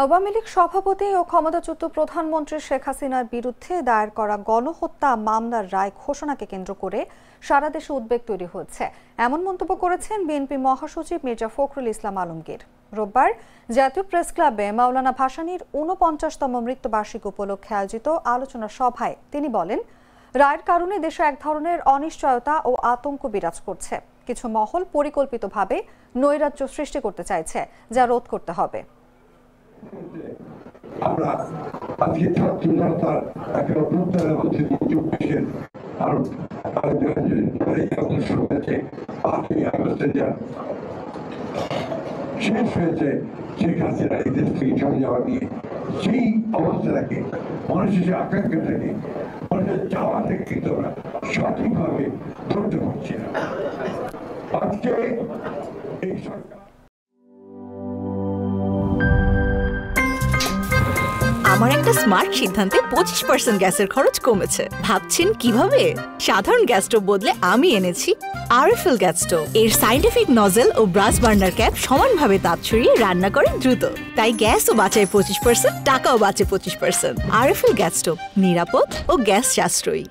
আওয়ামী লীগ সভাপতি ও ক্ষমতাচ্যুত প্রধানমন্ত্রী শেখ হাসিনার বিরুদ্ধে দায়ের করা গণহত্যা মামলার রায় ঘোষণাকে কেন্দ্র করে সারা দেশে উদ্বেগ তৈরি হচ্ছে, এমন মন্তব্য করেছেন বিএনপি মহাসচিব মির্জা ফখরুল ইসলাম আলমগীর। রোববার জাতীয় প্রেস ক্লাবে মাওলানা ভাসানীর ৪৯তম মৃত্যুবার্ষিকী উপলক্ষে আয়োজিত আলোচনা সভায় তিনি বলেন, রায়ের কারণে দেশে এক ধরনের অনিশ্চয়তা ও আতঙ্ক বিরাজ করছে। কিছু মহল পরিকল্পিতভাবে নৈরাজ্য সৃষ্টি করতে চাইছে, যা রোধ করতে হবে। আমরা আজকে ছাত্র জনতার একটা অভ্যুত্থানের মধ্যে যোগ দিয়েছেন। কারণ শেষ হয়েছে শেখ হাসিনা এই দেশ থেকে চলে যাওয়া নিয়ে সেই অবস্থাটাকে মানুষের যে আকাঙ্ক্ষাটাকে মানুষের চাওয়াটাকে কিন্তু আমরা সঠিকভাবে ধরতে পারছি না। আজকে এই সরকার আমার একটা স্মার্ট সিদ্ধান্তে 25% গ্যাসের খরচ কমেছে। ভাবছেন কিভাবে? সাধারণ গ্যাস স্টোভ বদলে আমি এনেছি আরএফএল গ্যাস স্টোভ। এর সাইন্টিফিক নজল ও ব্রাস বার্নার ক্যাপ সমানভাবে তাপ ছড়িয়ে রান্না করে দ্রুত, তাই গ্যাসও বাঁচায় 25%, টাকাও বাঁচে 25%। আরএফএল গ্যাস স্টোভ নিরাপদ ও গ্যাস সাশ্রয়ী।